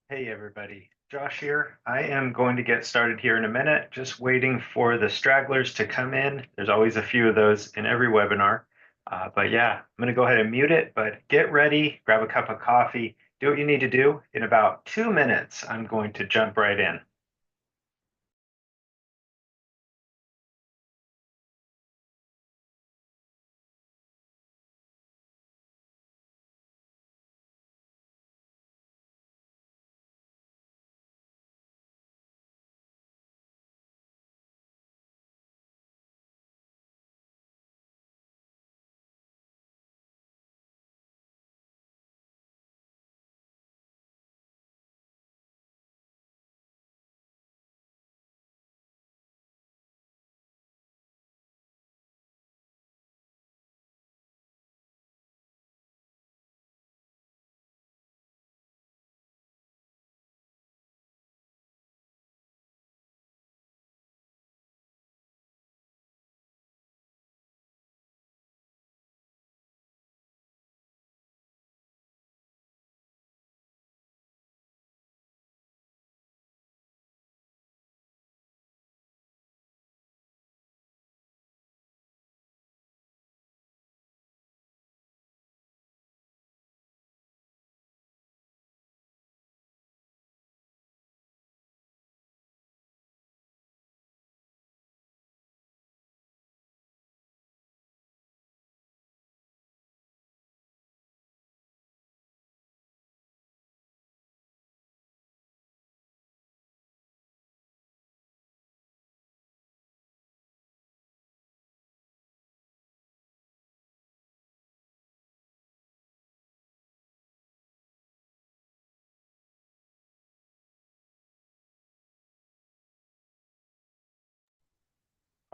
Hey everybody, Josh here. I am going to get started here in a minute, just waiting for the stragglers to come in. There's always a few of those in every webinar. But yeah, I'm going to go ahead and mute it, but get ready, grab a cup of coffee, do what you need to do. In about 2 minutes, I'm going to jump right in.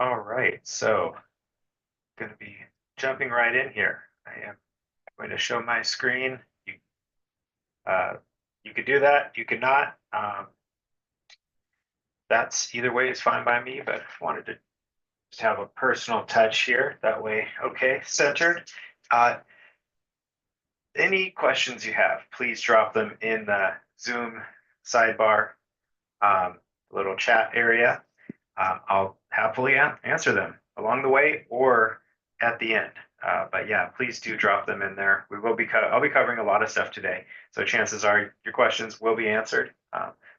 All right, so going to be jumping right in here. I am going to show my screen. Uh, you could do that, you could not. That's either way is fine by me, but I wanted to just have a personal touch here. That way, okay, centered. Uh, any questions you have, please drop them in the Zoom sidebar, little chat area. I'll happily answer them along the way or at the end. But yeah, please do drop them in there. I'll be covering a lot of stuff today, so chances are your questions will be answered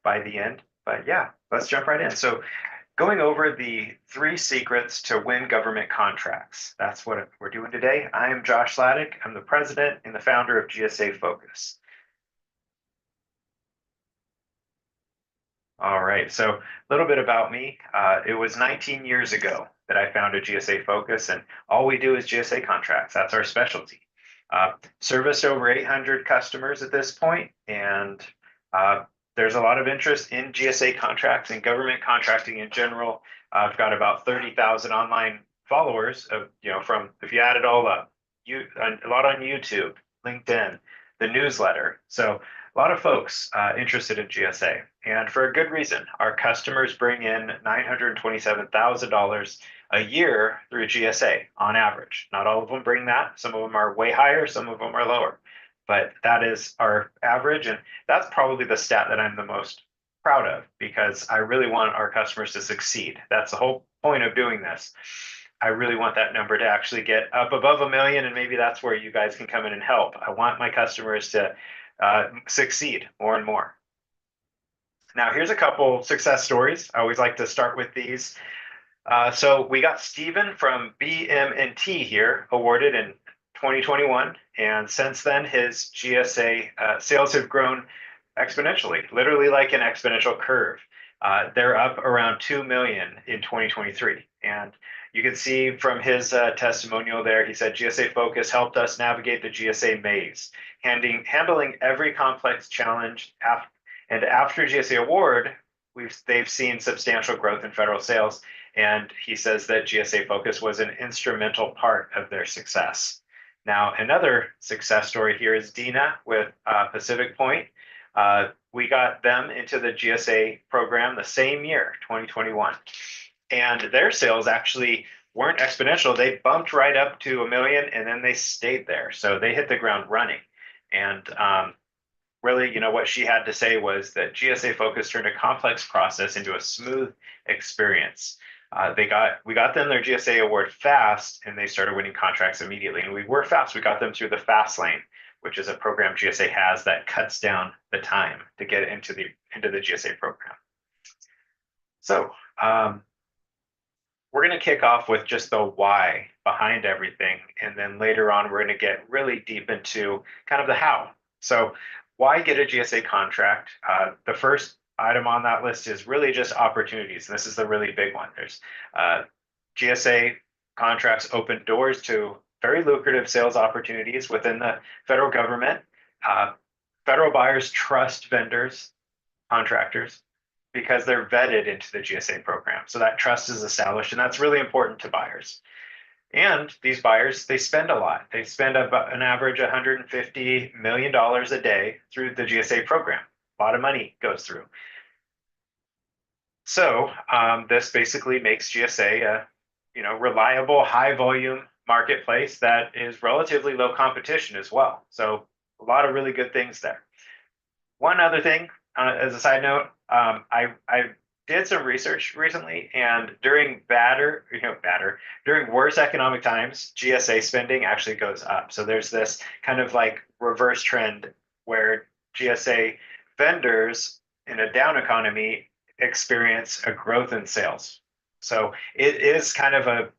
by the end. But yeah, let's jump right in. So going over the 3 secrets to win government contracts. That's what we're doing today. I am Josh Sladek. I'm the president and the founder of GSA Focus. All right, so a little bit about me. It was 19 years ago that I founded GSA Focus, and all we do is GSA contracts. That's our specialty. Serviced over 800 customers at this point, and uh, there's a lot of interest in GSA contracts and government contracting in general. I've got about 30,000 online followers of, from, if you add it all up, a lot on YouTube, LinkedIn, the newsletter. So a lot of folks interested in GSA, and for a good reason. Our customers bring in $927,000 a year through GSA on average. Not all of them bring that. Some of them are way higher, some of them are lower. But that is our average, and that's probably the stat that I'm the most proud of because I really want our customers to succeed. That's the whole point of doing this. I really want that number to actually get up above 1 million, and maybe that's where you guys can come in and help. I want my customers to succeed more and more. Now, here's a couple success stories. I always like to start with these. So we got Stephen from BM&T here awarded in 2021, and since then his GSA sales have grown exponentially, literally like an exponential curve. They're up around 2 million in 2023, and you can see from his testimonial there, he said GSA Focus helped us navigate the GSA maze, handling every complex challenge. And after GSA award, they've seen substantial growth in federal sales, and he says that GSA Focus was an instrumental part of their success. Now, another success story here is Dina with Pacific Point. We got them into the GSA program the same year, 2021. And their sales actually weren't exponential. They bumped right up to 1 million and then they stayed there. So they hit the ground running. And really, what she had to say was that GSA Focus turned a complex process into a smooth experience. We got them their GSA award fast, and they started winning contracts immediately. And we were fast. We got them through the Fast Lane, which is a program GSA has that cuts down the time to get into the GSA program. So we're going to kick off with just the why behind everything, and then later on we're going to get really deep into kind of the how. So why get a GSA contract? The first item on that list is really just opportunities. And this is the really big one. There's GSA contracts open doors to very lucrative sales opportunities within the federal government. Federal buyers trust vendors, contractors, because they're vetted into the GSA program. So that trust is established, and that's really important to buyers. And these buyers, they spend a lot. They spend about an average $150 million a day through the GSA program. A lot of money goes through. So this basically makes GSA a reliable, high volume marketplace that is relatively low competition as well. So a lot of really good things there. One other thing, as a side note, I did some research recently, and during during worse economic times, GSA spending actually goes up. So there's this kind of like reverse trend where GSA vendors in a down economy experience a growth in sales. So it is kind of a,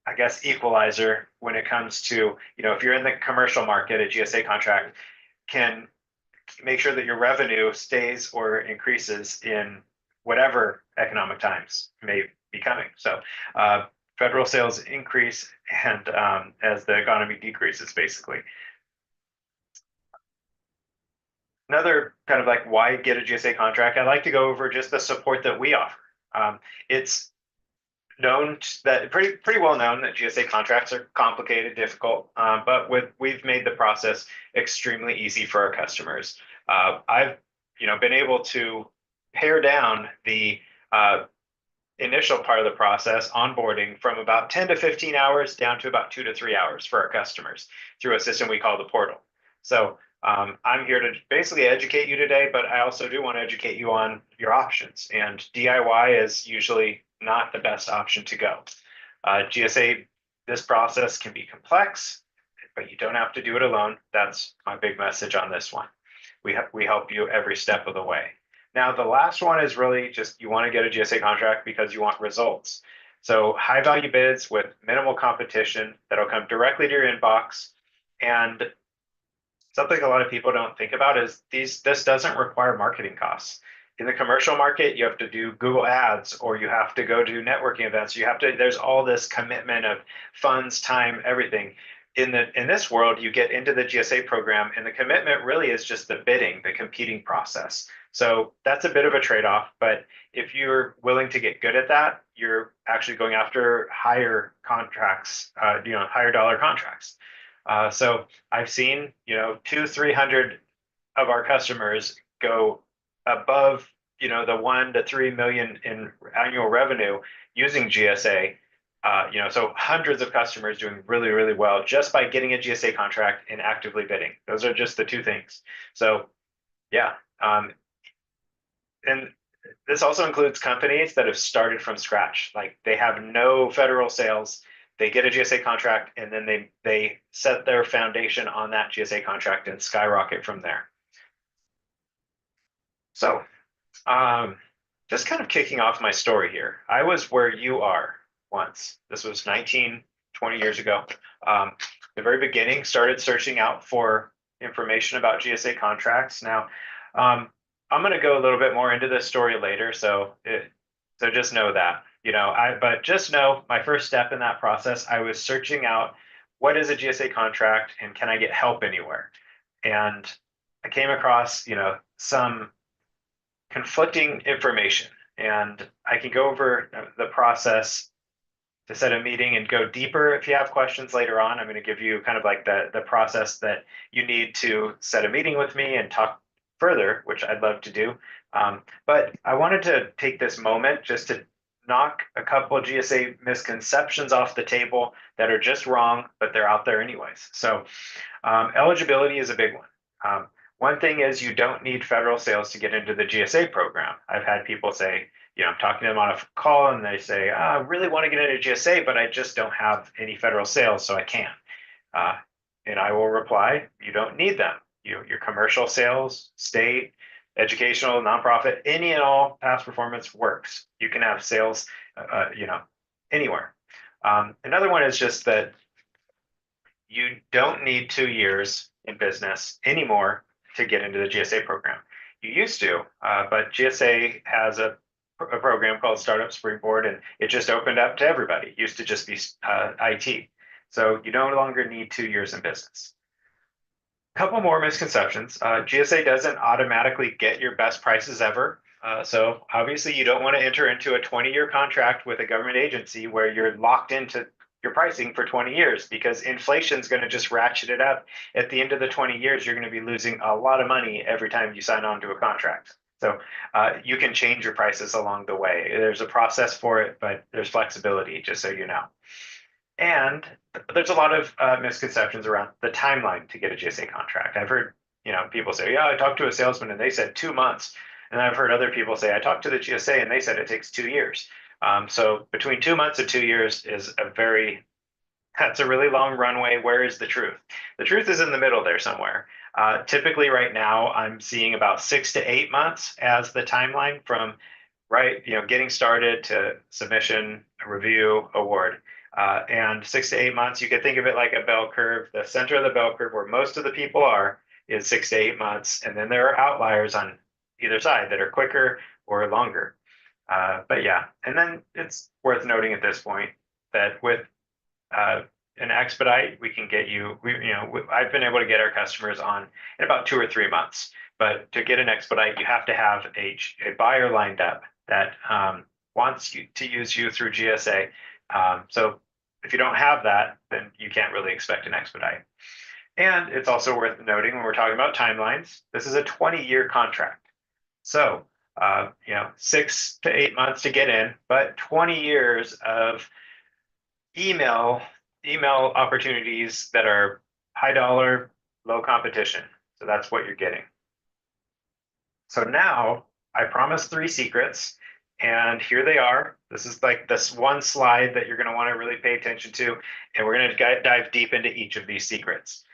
I guess, equalizer when it comes to, if you're in the commercial market, a GSA contract can make sure that your revenue stays or increases in whatever economic times may be coming. So federal sales increase, and as the economy decreases, basically. Another kind of like why get a GSA contract, I'd like to go over just the support that we offer. It's known that pretty well known that GSA contracts are complicated, difficult, but we've made the process extremely easy for our customers. I've been able to pare down the initial part of the process, onboarding, from about 10 to 15 hours down to about 2 to 3 hours for our customers through a system we call the portal. So I'm here to basically educate you today, but I also do want to educate you on your options. And DIY is usually not the best option to go. GSA, this process can be complex, but you don't have to do it alone. That's my big message on this one. We help you every step of the way. Now, the last one is really just you want to get a GSA contract because you want results. So high value bids with minimal competition that'll come directly to your inbox. And something a lot of people don't think about is this doesn't require marketing costs. In the commercial market, you have to do Google Ads, or you have to go to networking events. There's all this commitment of funds, time, everything. In this world, you get into the GSA program, and the commitment really is just the bidding, the competing process. So that's a bit of a trade-off, but if you're willing to get good at that, you're actually going after higher contracts, higher dollar contracts. So I've seen, 200-300 of our customers go above, the 1 to 3 million in annual revenue using GSA. So hundreds of customers doing really, really well just by getting a GSA contract and actively bidding. Those are just the two things. So yeah. And this also includes companies that have started from scratch. Like they have no federal sales, they get a GSA contract, and then they set their foundation on that GSA contract and skyrocket from there. So just kind of kicking off my story here. I was where you are once. This was 19, 20 years ago. The very beginning, started searching out for information about GSA contracts. Now, I'm going to go a little bit more into this story later, so just know that. But just know my first step in that process, I was searching out what is a GSA contract and can I get help anywhere? And I came across, some conflicting information, and I can go over the process to set a meeting and go deeper if you have questions later on. I'm going to give you kind of like the process that you need to set a meeting with me and talk further, which I'd love to do. But I wanted to take this moment just to knock a couple of GSA misconceptions off the table that are just wrong, but they're out there anyways. So eligibility is a big one. One thing is you don't need federal sales to get into the GSA program. I've had people say, I'm talking to them on a call and they say, I really want to get into GSA, but I just don't have any federal sales, so I can't. Uh, and I will reply, you don't need them. Your commercial sales, state, educational, nonprofit, any and all past performance works. You can have sales, anywhere. Another one is just that you don't need 2 years in business anymore to get into the GSA program. You used to, but GSA has a program called Startup Springboard, and it just opened up to everybody. It used to just be IT. So you no longer need 2 years in business. A couple more misconceptions. GSA doesn't automatically get your best prices ever. So obviously you don't want to enter into a 20-year contract with a government agency where you're locked into your pricing for 20 years, because inflation is going to just ratchet it up. At the end of the 20 years, you're going to be losing a lot of money every time you sign on to a contract. So you can change your prices along the way. There's a process for it, but there's flexibility, just so you know. And there's a lot of misconceptions around the timeline to get a GSA contract. I've heard, people say, yeah, I talked to a salesman and they said 2 months. And I've heard other people say, I talked to the GSA and they said it takes 2 years. So between 2 months and 2 years is that's a really long runway. Where is the truth? The truth is in the middle there somewhere. Typically right now, I'm seeing about 6 to 8 months as the timeline from getting started to submission, review, award. And 6 to 8 months, you could think of it like a bell curve. The center of the bell curve, where most of the people are, is 6 to 8 months. And then there are outliers on either side that are quicker or longer. But yeah, and then it's worth noting at this point that with an expedite, we can get you, I've been able to get our customers on in about 2 or 3 months. But to get an expedite, you have to have a buyer lined up that wants you to use you through GSA. So if you don't have that, then you can't really expect an expedite. And it's also worth noting when we're talking about timelines, this is a 20-year contract. So, 6 to 8 months to get in, but 20 years of email opportunities that are high dollar, low competition. So that's what you're getting. So now I promised 3 secrets, and here they are. This is like this one slide that you're going to want to really pay attention to, and we're going to dive deep into each of these secrets.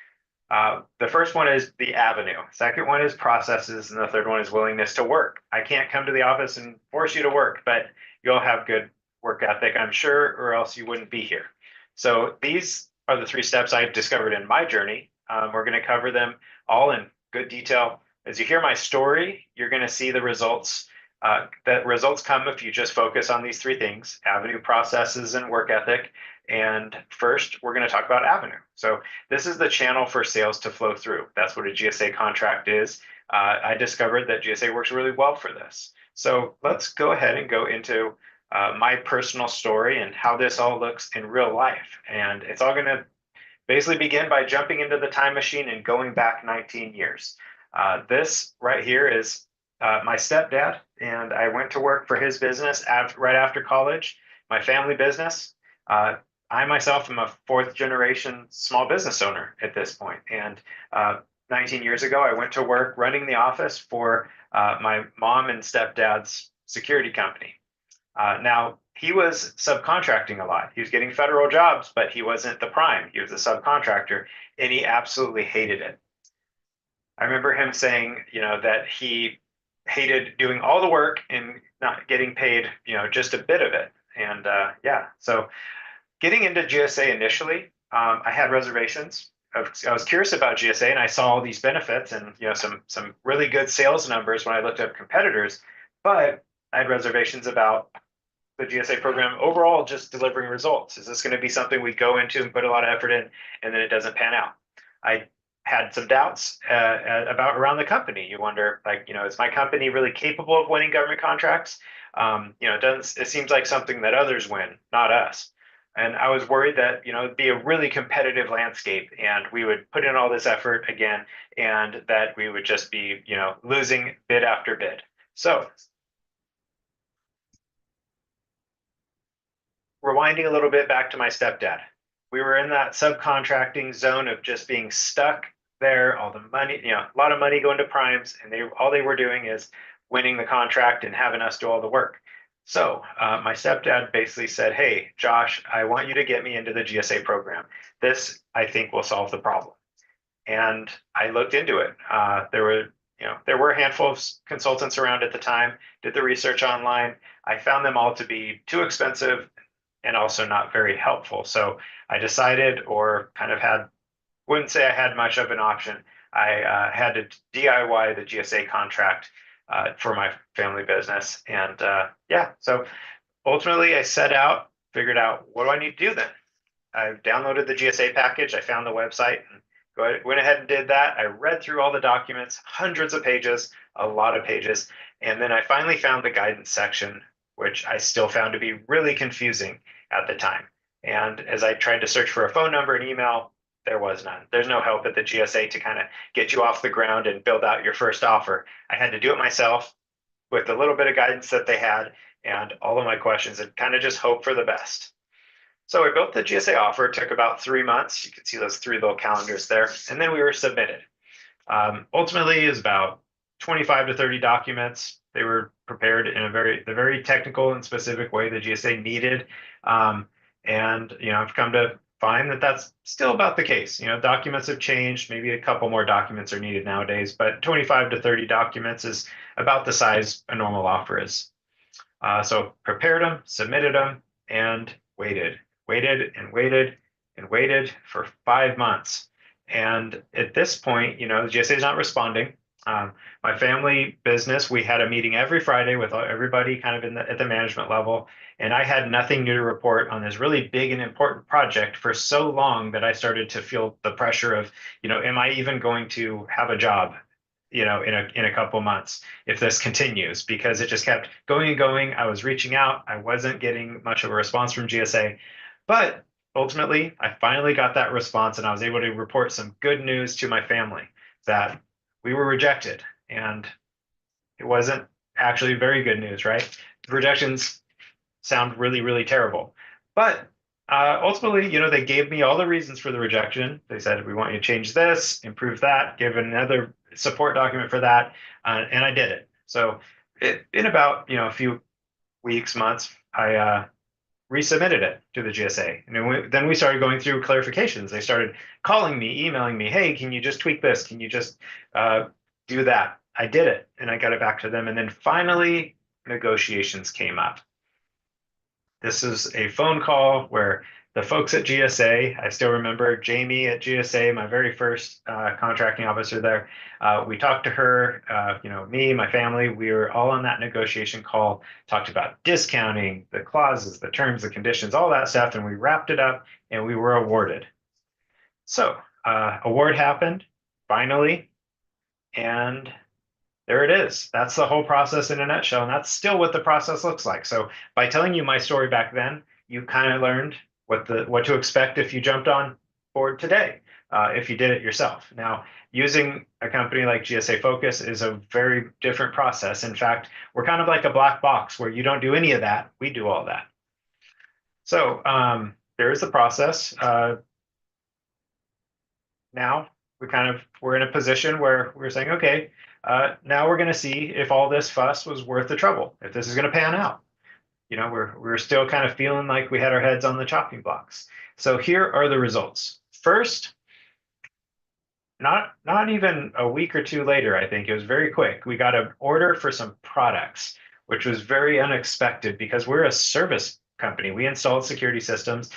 The first one is the avenue. Second one is processes, and the third one is willingness to work. I can't come to the office and force you to work, but you'll have good work ethic, I'm sure, or else you wouldn't be here. So these are the 3 steps I've discovered in my journey. We're going to cover them all in good detail. As you hear my story, you're going to see the results. That results come if you just focus on these 3 things: avenue, processes, and work ethic. And first, we're going to talk about avenue. So this is the channel for sales to flow through. That's what a GSA contract is. I discovered that GSA works really well for this. So let's go ahead and go into my personal story and how this all looks in real life. And it's all going to basically begin by jumping into the time machine and going back 19 years. This right here is my stepdad, and I went to work for his business right after college, my family business. I myself am a 4th generation small business owner at this point. And 19 years ago, I went to work running the office for my mom and stepdad's security company. Now, he was subcontracting a lot. He was getting federal jobs, but he wasn't the prime. He was a subcontractor, and he absolutely hated it. I remember him saying, that he hated doing all the work and not getting paid, just a bit of it. And so getting into GSA initially, I had reservations. I was curious about GSA, and I saw all these benefits and some really good sales numbers when I looked up competitors, but I had reservations about the GSA program overall, just delivering results. Is this going to be something we go into and put a lot of effort in, and then it doesn't pan out? I had some doubts about around the company. You wonder, is my company really capable of winning government contracts? It seems like something that others win, not us. And I was worried that, it'd be a really competitive landscape and we would put in all this effort again, and that we would just be, losing bid after bid. So rewinding a little bit back to my stepdad, we were in that subcontracting zone of just being stuck there, all the money, a lot of money going to primes, and all they were doing is winning the contract and having us do all the work. So my stepdad basically said, "Hey, Josh, I want you to get me into the GSA program. This, I think, will solve the problem." And I looked into it. There were a handful of consultants around at the time. Did the research online. I found them all to be too expensive and also not very helpful. So I decided, or kind of wouldn't say I had much of an option. I had to DIY the GSA contract for my family business, and yeah. So ultimately, I set out, figured out what do I need to do then. I downloaded the GSA package. I found the website and went ahead and did that. I read through all the documents, hundreds of pages, a lot of pages. And then I finally found the guidance section, which I still found to be really confusing at the time. And as I tried to search for a phone number and email, there was none. There's no help at the GSA to kind of get you off the ground and build out your first offer. I had to do it myself with a little bit of guidance that they had and all of my questions and kind of just hope for the best. So we built the GSA offer. It took about 3 months. You can see those three little calendars there. And then we were submitted. Ultimately, it was about 25 to 30 documents. They were prepared in the very technical and specific way the GSA needed. And I've come to find that that's still about the case. Documents have changed. Maybe a couple more documents are needed nowadays, but 25 to 30 documents is about the size a normal offer is. So prepared them, submitted them, and waited and waited for 5 months. And at this point, the GSA is not responding. My family business, we had a meeting every Friday with everybody kind of at the management level, and I had nothing new to report on this really big and important project for so long that I started to feel the pressure of, am I even going to have a job, in a couple months if this continues? Because it just kept going and going. I was reaching out. I wasn't getting much of a response from GSA. But ultimately, I finally got that response, and I was able to report some good news to my family that we were rejected. And it wasn't actually very good news, right? Rejections sound really, really terrible. But ultimately, they gave me all the reasons for the rejection. They said, we want you to change this, improve that, give another support document for that. And I did it. So in about, a few weeks, months, I resubmitted it to the GSA. And then we started going through clarifications. They started calling me, emailing me, hey, can you just tweak this? Can you just do that? I did it, and I got it back to them. And then finally, negotiations came up. This is a phone call where the folks at GSA, I still remember Jamie at GSA, my very first contracting officer there. We talked to her, me, my family, we were all on that negotiation call, talked about discounting, the clauses, the terms, the conditions, all that stuff, and we wrapped it up and we were awarded. So award happened finally, and there it is. That's the whole process in a nutshell, and that's still what the process looks like. So by telling you my story back then, you kind of learned what to expect if you jumped on board today, if you did it yourself. Now, using a company like GSA Focus is a very different process. In fact, we're kind of like a black box where you don't do any of that. We do all that. So there is the process. Now we're in a position where we're saying, okay, now we're going to see if all this fuss was worth the trouble, if this is going to pan out. We're still kind of feeling like we had our heads on the chopping blocks. So here are the results. First, not even a week or two later, I think it was very quick. We got an order for some products, which was very unexpected because we're a service company. We installed security systems,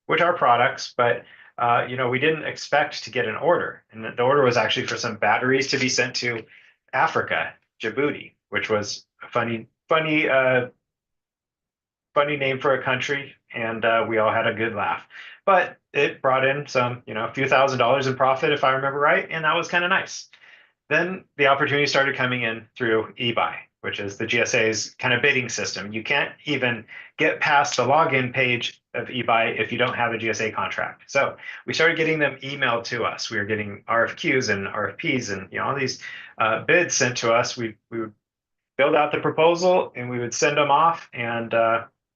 which are products, but we didn't expect to get an order. And the order was actually for some batteries to be sent to Africa, Djibouti, which was a funny name for a country, and we all had a good laugh. But it brought in some, a few $1,000s in profit, if I remember right, and that was kind of nice. Then the opportunity started coming in through eBuy, which is the GSA's kind of bidding system. You can't even get past the login page of eBuy if you don't have a GSA contract. So we started getting them emailed to us. We were getting RFQs and RFPs and all these bids sent to us. We would build out the proposal and we would send them off, and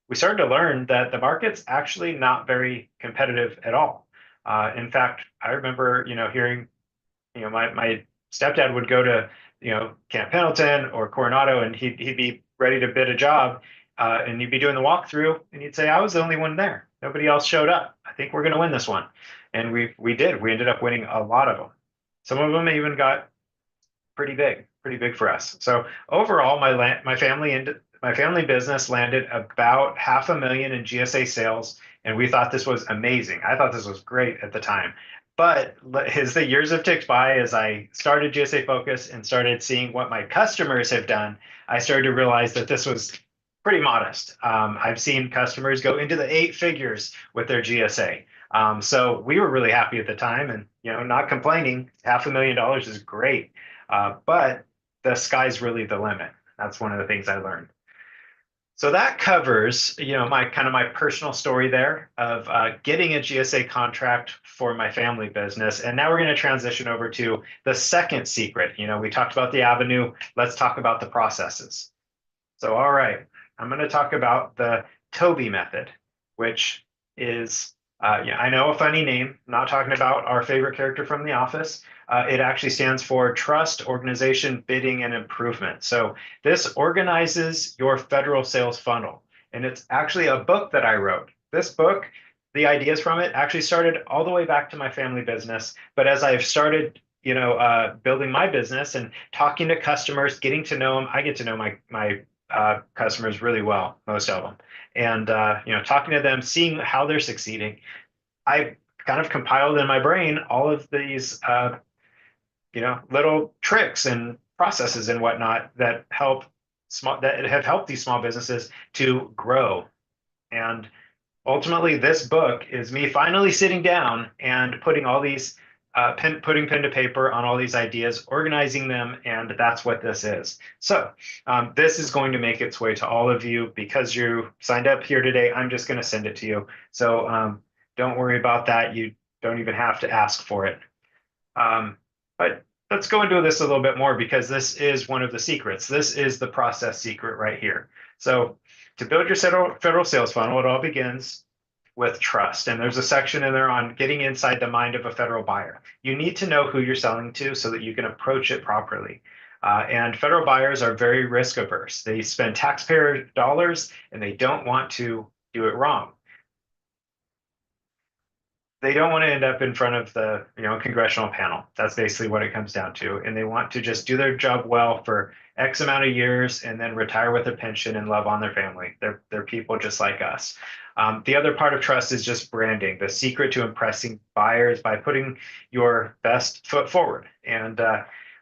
we started to learn that the market's actually not very competitive at all. In fact, I remember hearing my stepdad would go to, Camp Pendleton or Coronado, and he'd be ready to bid a job, and he'd be doing the walkthrough, and he'd say, I was the only one there. Nobody else showed up. I think we're going to win this one. And we did. We ended up winning a lot of them. Some of them even got pretty big for us. So overall, my family business landed about $500,000 in GSA sales, and we thought this was amazing. I thought this was great at the time. But as the years have ticked by, as I started GSA Focus and started seeing what my customers have done, I started to realize that this was pretty modest. I've seen customers go into the 8 figures with their GSA. So we were really happy at the time, and not complaining. $500,000 is great, but the sky's really the limit. That's one of the things I learned. So that covers, my personal story there of getting a GSA contract for my family business. And now we're going to transition over to the second secret. We talked about the avenue. Let's talk about the processes. So, all right, I'm going to talk about the Toby method, which is, I know, a funny name. I'm not talking about our favorite character from The Office. It actually stands for Trust, Organization, Bidding, and Improvement. So this organizes your federal sales funnel. And it's actually a book that I wrote. This book, the ideas from it actually started all the way back to my family business. But as I've started, building my business and talking to customers, getting to know them, I get to know my customers really well, most of them. And, talking to them, seeing how they're succeeding, I kind of compiled in my brain all of these, little tricks and processes and whatnot that have helped these small businesses to grow. And ultimately, this book is me finally sitting down and putting all these putting pen to paper on all these ideas, organizing them, and that's what this is. So this is going to make its way to all of you because you signed up here today. I'm just going to send it to you. So don't worry about that. You don't even have to ask for it. But let's go into this a little bit more because this is one of the secrets. This is the process secret right here. So to build your federal sales funnel, it all begins with trust. And there's a section in there on getting inside the mind of a federal buyer. You need to know who you're selling to so that you can approach it properly. And federal buyers are very risk averse. They spend taxpayer dollars and they don't want to do it wrong. They don't want to end up in front of the congressional panel. That's basically what it comes down to. And they want to just do their job well for X amount of years and then retire with a pension and love on their family. They're people just like us. The other part of trust is just branding, the secret to impressing buyers by putting your best foot forward. And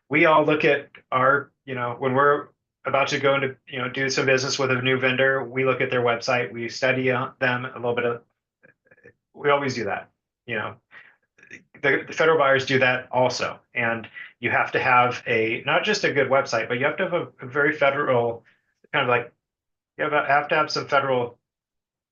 we all look at our, when we're about to go into, do some business with a new vendor, we look at their website, we study them a little bit. We always do that. The federal buyers do that also. And you have to have not just a good website, but you have to have a very federal kind of like, you have to have some federal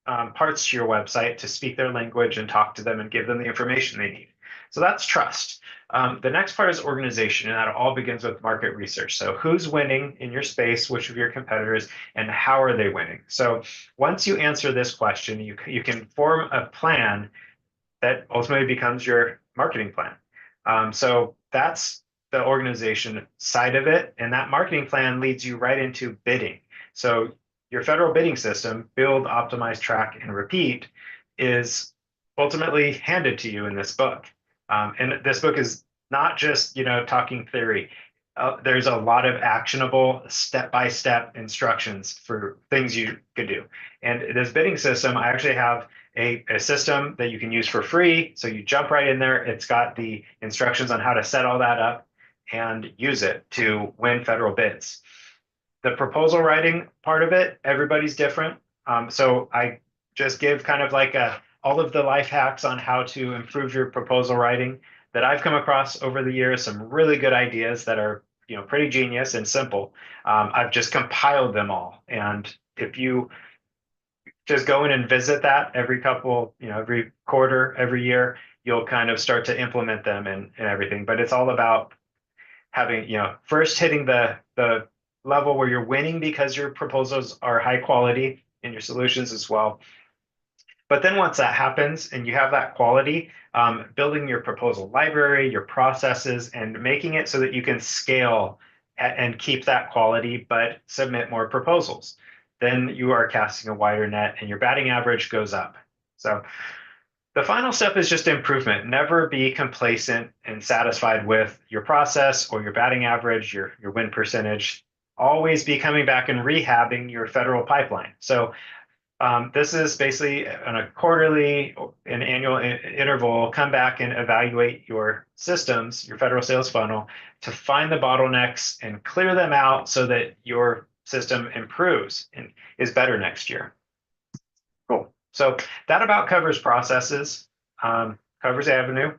parts to your website to speak their language and talk to them and give them the information they need. So that's trust. The next part is organization, and that all begins with market research. So who's winning in your space, which of your competitors, and how are they winning? So once you answer this question, you can form a plan that ultimately becomes your marketing plan. So that's the organization side of it. And that marketing plan leads you right into bidding. So your federal bidding system, build, optimize, track, and repeat, is ultimately handed to you in this book. And this book is not just, talking theory. There's a lot of actionable step-by-step instructions for things you could do. And this bidding system, I actually have a system that you can use for free. So you jump right in there. It's got the instructions on how to set all that up and use it to win federal bids. The proposal writing part of it, everybody's different. So I just give kind of like all of the life hacks on how to improve your proposal writing that I've come across over the years, some really good ideas that are pretty genius and simple. I've just compiled them all. And if you just go in and visit that every quarter, every year, you'll kind of start to implement them and everything. But it's all about having, first hitting the level where you're winning because your proposals are high quality and your solutions as well. But then once that happens and you have that quality, building your proposal library, your processes, and making it so that you can scale and keep that quality, but submit more proposals. Then you are casting a wider net and your batting average goes up. So the final step is just improvement. Never be complacent and satisfied with your process or your batting average, your win percentage. Always be coming back and rehabbing your federal pipeline. So this is basically on a quarterly and annual interval, come back and evaluate your systems, your federal sales funnel, to find the bottlenecks and clear them out so that your system improves and is better next year. Cool. So that about covers processes, covers Avenue.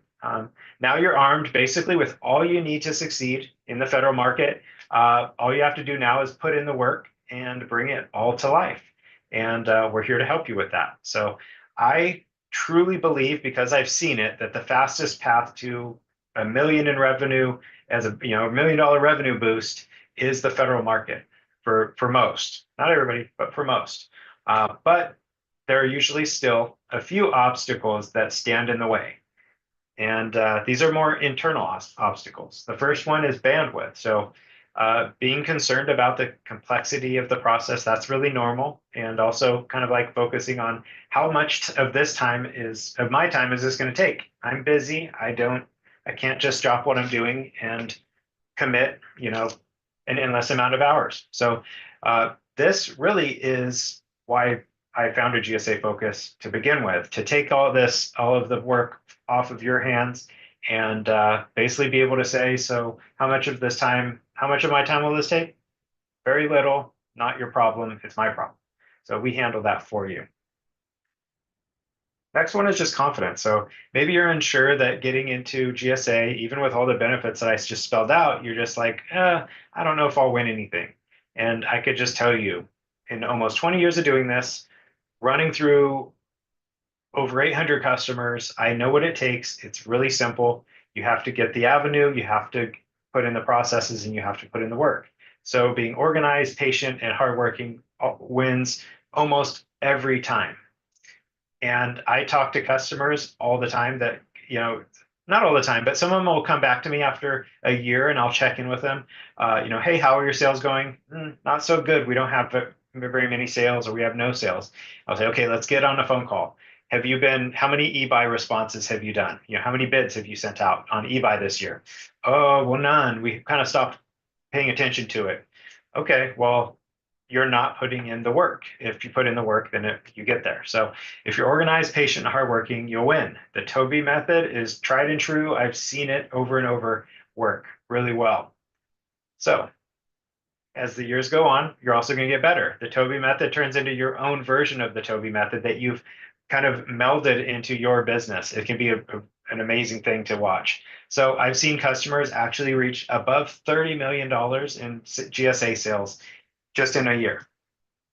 Now you're armed basically with all you need to succeed in the federal market. All you have to do now is put in the work and bring it all to life. And we're here to help you with that. So I truly believe, because I've seen it, that the fastest path to $1 million in revenue as a $1 million revenue boost is the federal market for most. Not everybody, but for most. But there are usually still a few obstacles that stand in the way. And these are more internal obstacles. The first one is bandwidth. So being concerned about the complexity of the process, that's really normal. And also kind of like focusing on how much of my time is this going to take? I'm busy. I can't just drop what I'm doing and commit, an endless amount of hours. So this really is why I founded GSA Focus to begin with, to take all of the work off of your hands and basically be able to say, so how much of my time will this take? Very little, not your problem, it's my problem. So we handle that for you. Next one is just confidence. So maybe you're unsure that getting into GSA, even with all the benefits that I just spelled out, you're just like, I don't know if I'll win anything. And I could just tell you, in almost 20 years of doing this, running through over 800 customers, I know what it takes. It's really simple. You have to get the avenue, you have to put in the processes, and you have to put in the work. So being organized, patient, and hardworking wins almost every time. And I talk to customers all the time that, not all the time, but some of them will come back to me after a year and I'll check in with them. Hey, how are your sales going? Not so good. We don't have very many sales, or we have no sales. I'll say, okay, let's get on a phone call. How many eBuy responses have you done? How many bids have you sent out on eBuy this year? Oh, well, none. We kind of stopped paying attention to it. Okay, well, you're not putting in the work. If you put in the work, then you get there. So if you're organized, patient, and hardworking, you'll win. The Toby method is tried and true. I've seen it over and over work really well. So as the years go on, you're also going to get better. The Toby method turns into your own version of the Toby method that you've kind of melded into your business. It can be an amazing thing to watch. So I've seen customers actually reach above $30 million in GSA sales just in a year.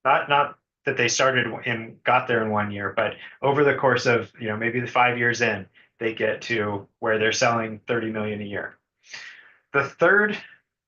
Not that they started and got there in 1 year, but over the course of maybe the 5 years in, they get to where they're selling 30 million a year. The third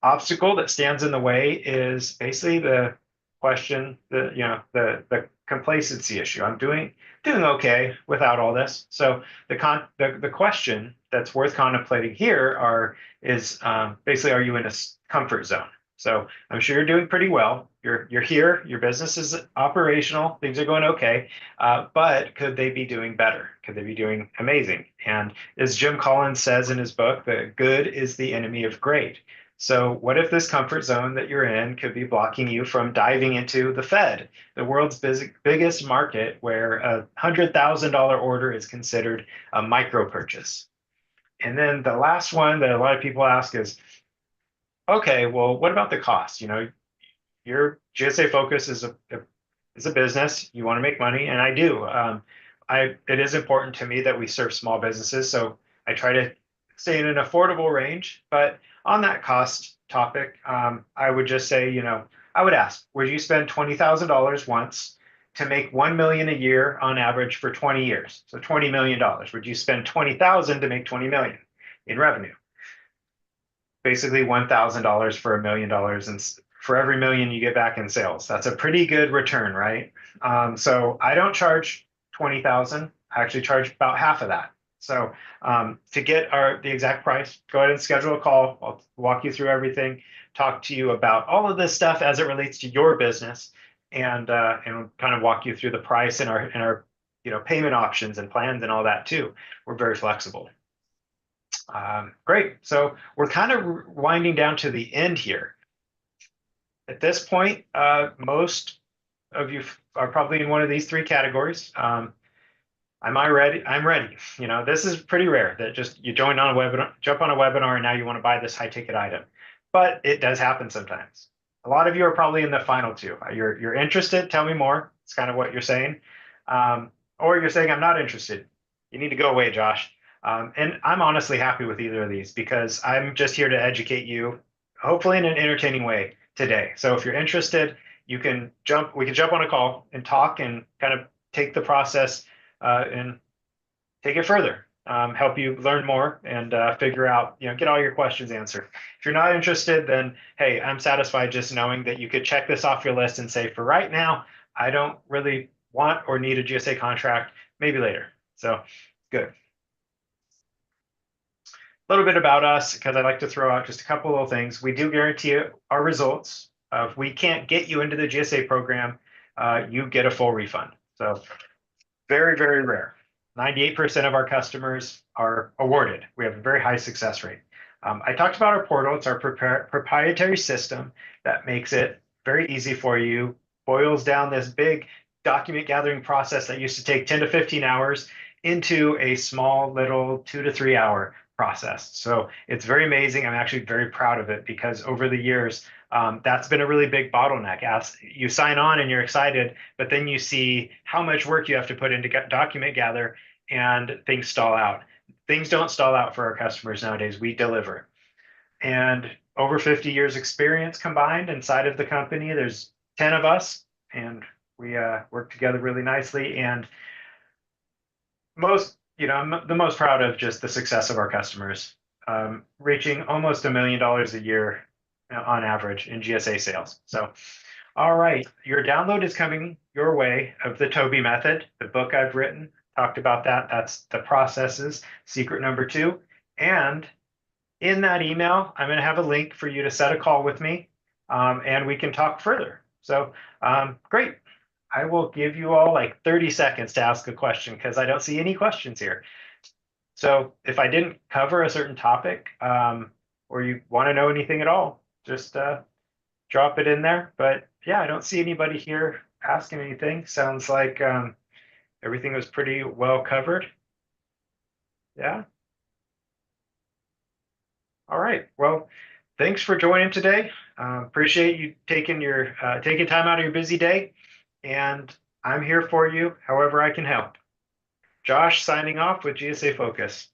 obstacle that stands in the way is basically the question, the complacency issue. I'm doing okay without all this. So the question that's worth contemplating here is basically, are you in a comfort zone? So I'm sure you're doing pretty well. You're here. Your business is operational. Things are going okay. But could they be doing better? Could they be doing amazing? And as Jim Collins says in his book, that good is the enemy of great. So what if this comfort zone that you're in could be blocking you from diving into the Fed, the world's biggest market, where a $100,000 order is considered a micro purchase? And then the last one that a lot of people ask is, okay, well, what about the cost? Your GSA Focus is a business. You want to make money, and I do. It is important to me that we serve small businesses, so I try to stay in an affordable range. But on that cost topic, I would just say, I would ask, would you spend $20,000 once to make 1 million a year on average for 20 years? So $20 million. Would you spend 20,000 to make 20 million in revenue? Basically $1,000 for $1 million, and for every million you get back in sales. That's a pretty good return, right? So I don't charge 20,000, I actually charge about half of that. So to get the exact price, go ahead and schedule a call. I'll walk you through everything, talk to you about all of this stuff as it relates to your business, and kind of walk you through the price and our payment options and plans and all that too. We're very flexible. Great. So we're kind of winding down to the end here. At this point, most of you are probably in one of these three categories. Am I ready? I'm ready. This is pretty rare that just you join on a webinar, jump on a webinar, and now you want to buy this high ticket item. But it does happen sometimes. A lot of you are probably in the final two. You're interested. Tell me more. It's kind of what you're saying. Or you're saying, I'm not interested. You need to go away, Josh. And I'm honestly happy with either of these because I'm just here to educate you, hopefully in an entertaining way today. So if you're interested, we can jump on a call and talk and kind of take the process and take it further, help you learn more and figure out, get all your questions answered. If you're not interested, then hey, I'm satisfied just knowing that you could check this off your list and say, for right now, I don't really want or need a GSA contract, maybe later. So good. A little bit about us, because I like to throw out just a couple little things. We do guarantee our results. If we can't get you into the GSA program, you get a full refund. So very, very rare. 98% of our customers are awarded. We have a very high success rate. I talked about our portal. It's our proprietary system that makes it very easy for you, boils down this big document gathering process that used to take 10 to 15 hours into a small little 2 to 3 hour process. So it's very amazing. I'm actually very proud of it because over the years, that's been a really big bottleneck. As you sign on and you're excited, but then you see how much work you have to put into document gather and things stall out. Things don't stall out for our customers nowadays. We deliver. And over 50 years experience combined inside of the company, there's 10 of us and we work together really nicely. And I'm the most proud of just the success of our customers, reaching almost $1 million a year on average in GSA sales. So, all right, your download is coming your way of the Toby method, the book I've written, talked about that. That's the processes, secret number 2. And in that email, I'm going to have a link for you to set a call with me and we can talk further. So great. I will give you all like 30 seconds to ask a question because I don't see any questions here. So if I didn't cover a certain topic or you want to know anything at all, just drop it in there. But yeah, I don't see anybody here asking anything. Sounds like everything was pretty well covered. Yeah. All right. Well, thanks for joining today. Appreciate you taking time out of your busy day. And I'm here for you however I can help. Josh signing off with GSA Focus.